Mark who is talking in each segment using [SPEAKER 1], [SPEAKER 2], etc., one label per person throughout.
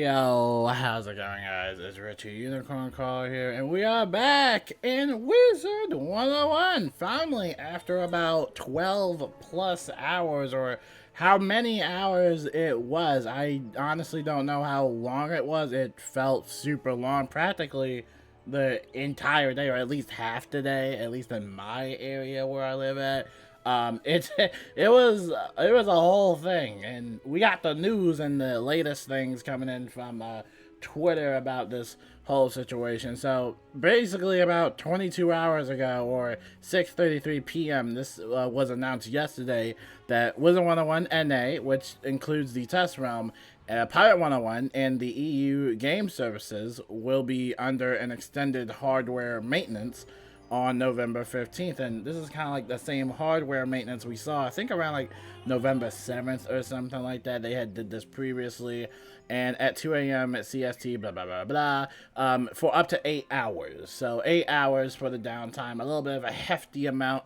[SPEAKER 1] Yo, how's it going, guys? It's Richie Unicorn Caller here, and we are back in Wizard 101. Finally, after about 12 plus hours, or how many hours it was. I honestly don't know how long it was. It felt super long, practically the entire day, or at least half the day, at least in my area where I live at. It was a whole thing, and we got the news and the latest things coming in from Twitter about this whole situation. So basically, about 22 hours ago, or 6:33 p.m., this was announced yesterday that Wizard101 NA, which includes the test realm, Pirate 101, and the EU game services will be under an extended hardware maintenance on November 15th. And this is kind of like the same hardware maintenance we saw, I think, around like November 7th or something like that. They had did this previously, and at 2 a.m. at CST, blah blah blah blah, for up to 8 hours. So 8 hours for the downtime, a little bit of a hefty amount.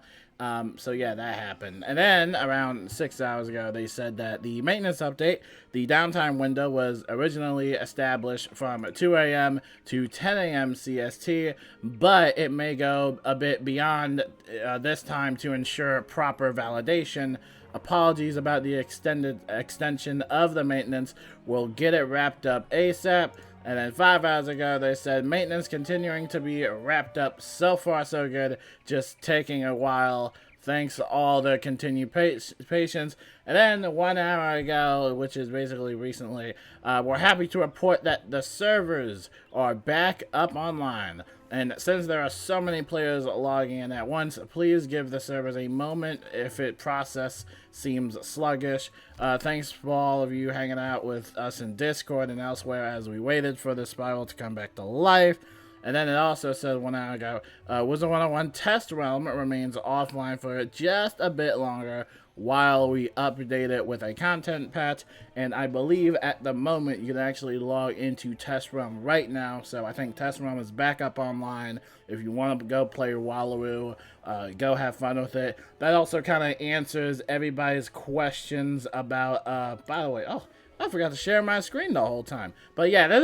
[SPEAKER 1] So yeah, that happened. And then around 6 hours ago, they said that the maintenance update, the downtime window, was originally established from 2 a.m. to 10 a.m. CST, but it may go a bit beyond this time to ensure proper validation. Apologies about the extension of the maintenance. We'll get it wrapped up ASAP. And then 5 hours ago, they said maintenance continuing to be wrapped up. So far, so good. Just taking a while. Thanks to all the continued patience. And then 1 hour ago, which is basically recently, we're happy to report that the servers are back up online. And since there are so many players logging in at once, please give the servers a moment if it process seems sluggish. Thanks for all of you hanging out with us in Discord and elsewhere as we waited for the spiral to come back to life. And then it also said 1 hour ago, Wizard101 Test Realm remains offline for just a bit longer while we update it with a content patch. And I believe at the moment you can actually log into Test Realm right now. So I think Test Realm is back up online. If you want to go play Wallaroo, go have fun with it. That also kind of answers everybody's questions about, by the way, I forgot to share my screen the whole time. But yeah, this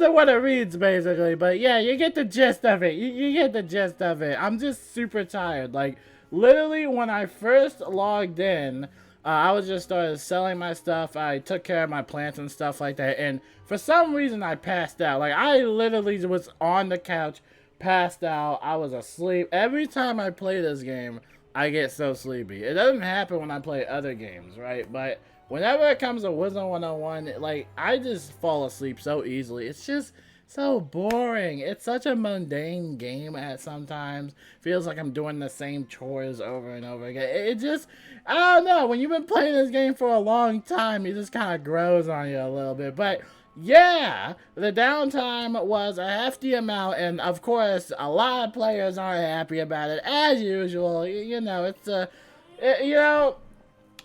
[SPEAKER 1] is what it reads, basically. But yeah, you get the gist of it. You get the gist of it. I'm just super tired. Like, literally, when I first logged in, I was just started selling my stuff. I took care of my plants and stuff like that. And for some reason, I passed out. Like, I literally was on the couch, passed out. I was asleep. Every time I play this game, I get so sleepy. It doesn't happen when I play other games, right? But whenever it comes to Wizard101, like, I just fall asleep so easily. It's just so boring. It's such a mundane game at sometimes. Feels like I'm doing the same chores over and over again. It just, I don't know. When you've been playing this game for a long time, it just kind of grows on you a little bit. But yeah, the downtime was a hefty amount, and of course, a lot of players aren't happy about it, as usual. You know,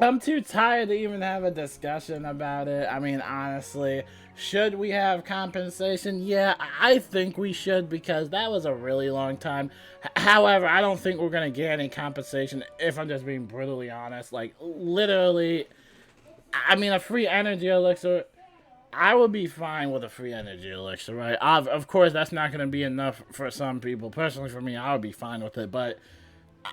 [SPEAKER 1] I'm too tired to even have a discussion about it. I mean, honestly, should we have compensation? Yeah, I think we should, because that was a really long time. However, I don't think we're going to get any compensation, if I'm just being brutally honest. Like, literally, I mean, a free energy elixir, I would be fine with a free energy elixir, right? Of course, that's not going to be enough for some people. Personally, for me, I would be fine with it, but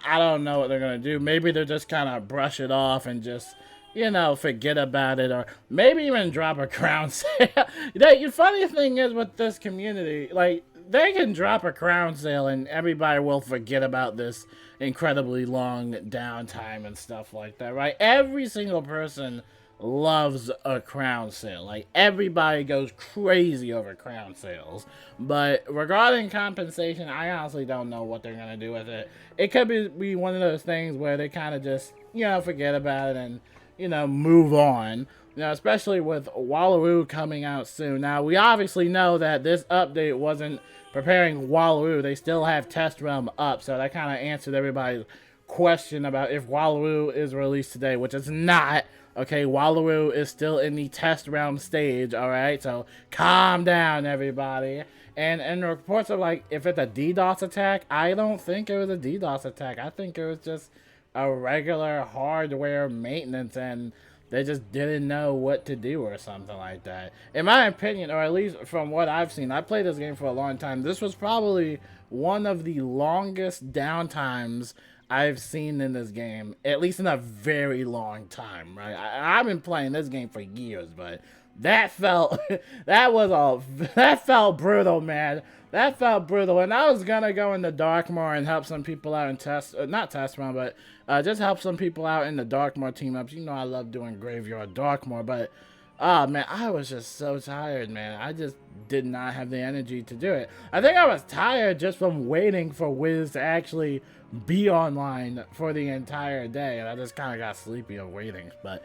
[SPEAKER 1] I don't know what they're going to do. Maybe they'll just kind of brush it off and just, you know, forget about it. Or maybe even drop a crown sale. The funny thing is with this community, like, they can drop a crown sale and everybody will forget about this incredibly long downtime and stuff like that, right? Every single person loves a crown sale. Like, everybody goes crazy over crown sales. But regarding compensation, I honestly don't know what they're gonna do with it. It could be one of those things where they kind of just, you know, forget about it and, you know, move on. You know, especially with Wallaroo coming out soon. Now, we obviously know that this update wasn't preparing Wallaroo. They still have Test Realm up, so that kind of answered everybody's question about if Wallaroo is released today, which it's not. Okay, Wallaroo is still in the test realm stage, alright? So, calm down, everybody. And reports of, like, if it's a DDoS attack, I don't think it was a DDoS attack. I think it was just a regular hardware maintenance, and they just didn't know what to do or something like that. In my opinion, or at least from what I've seen, I played this game for a long time. This was probably one of the longest downtimes I've seen in this game, at least in a very long time, right? I've been playing this game for years, but that felt that felt brutal, man. That felt brutal. And I was gonna go in the Darkmoor and help some people out and not test run, but just help some people out in the Darkmoor team ups. You know I love doing Graveyard Darkmoor, but oh man, I was just so tired, man. I just did not have the energy to do it. I think I was tired just from waiting for Wiz to actually be online for the entire day, and I just kind of got sleepy of waiting. But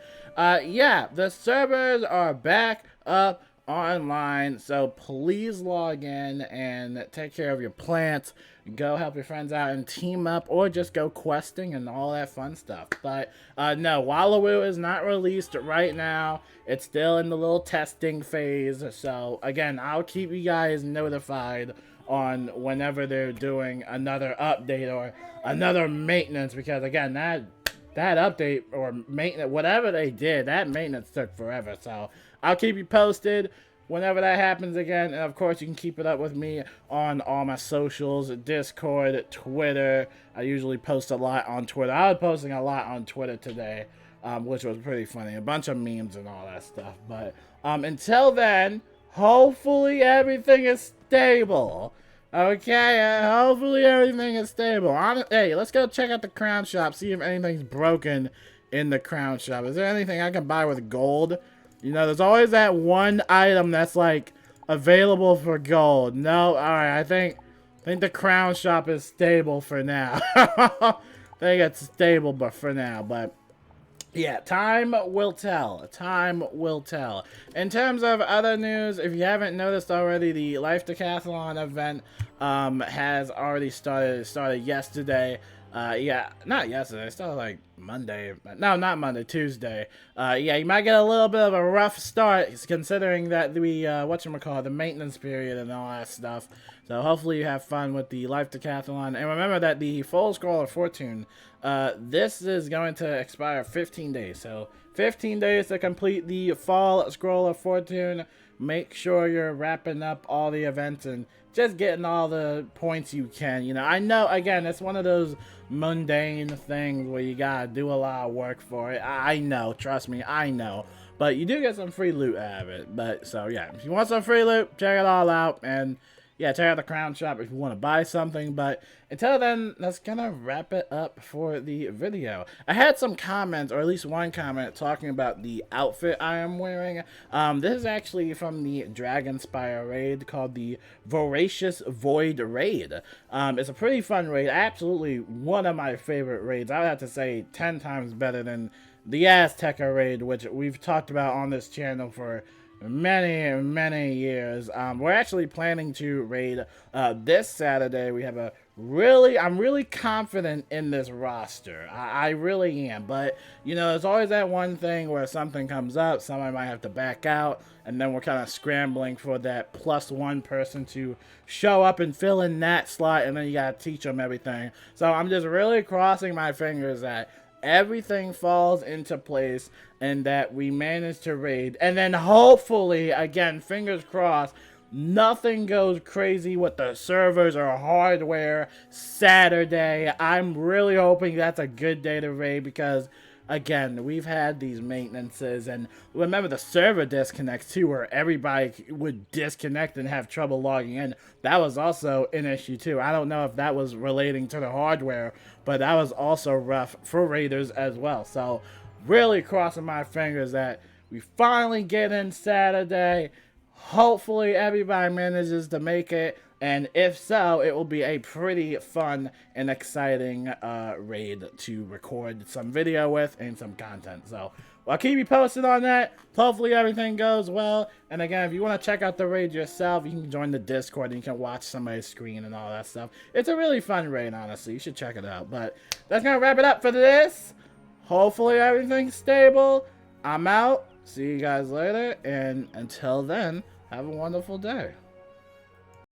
[SPEAKER 1] yeah, the servers are back up online, so please log in and take care of your plants. Go help your friends out and team up, or just go questing and all that fun stuff. But no, Wallowoo is not released right now. It's still in the little testing phase, so again, I'll keep you guys notified on whenever they're doing another update or another maintenance, because again, that update or maintenance, whatever they did, that maintenance took forever. So I'll keep you posted whenever that happens again. And of course, you can keep it up with me on all my socials, Discord, Twitter. I usually post a lot on Twitter. I was posting a lot on Twitter today, which was pretty funny. A bunch of memes and all that stuff. But until then, hopefully everything is stable. Okay, hopefully everything is stable. Hey, let's go check out the crown shop, see if anything's broken in the crown shop. Is there anything I can buy with gold? You know, there's always that one item that's like available for gold. No, alright, I think the crown shop is stable for now. I think it's stable but for now, but yeah, time will tell. Time will tell. In terms of other news, if you haven't noticed already, the Life Decathlon event has already started. It started yesterday. Yeah, not yesterday. It started like Monday. No, not Monday. Tuesday. Yeah, you might get a little bit of a rough start, considering that we the maintenance period and all that stuff. So hopefully you have fun with the Life Decathlon, and remember that the Full Scroll of Fortune, this is going to expire 15 days. So 15 days to complete the Fall Scroll of Fortune. Make sure you're wrapping up all the events and just getting all the points you can. You know, I know, again, it's one of those mundane things where you gotta do a lot of work for it. I know, trust me, I know. But you do get some free loot out of it. But, so, yeah, if you want some free loot, check it all out. And yeah, check out the crown shop if you want to buy something. But until then, that's gonna wrap it up for the video. I had some comments, or at least one comment, talking about the outfit I am wearing. This is actually from the Dragonspire raid called the Voracious Void raid. It's a pretty fun raid. Absolutely one of my favorite raids. I would have to say 10 times better than the Azteca raid, which we've talked about on this channel for many years. We're actually planning to raid this Saturday. We have I'm really confident in this roster. I really am. But, you know, there's always that one thing where something comes up, somebody might have to back out, and then we're kind of scrambling for that +1 person to show up and fill in that slot, and then you gotta teach them everything. So I'm just really crossing my fingers that everything falls into place and that we manage to raid, and then hopefully, again, fingers crossed, nothing goes crazy with the servers or hardware Saturday. I'm really hoping that's a good day to raid, because again, we've had these maintenances, and remember the server disconnects too, where everybody would disconnect and have trouble logging in. That was also an issue too. I don't know if that was relating to the hardware, but that was also rough for raiders as well. So really crossing my fingers that we finally get in Saturday. Hopefully everybody manages to make it, and if so, it will be a pretty fun and exciting raid to record some video with and some content. So I'll keep you posted on that. Hopefully everything goes well. And again, if you want to check out the raid yourself, you can join the Discord and you can watch somebody's screen and all that stuff. It's a really fun raid, honestly. You should check it out. But that's going to wrap it up for this. Hopefully everything's stable. I'm out. See you guys later. And until then, have a wonderful day.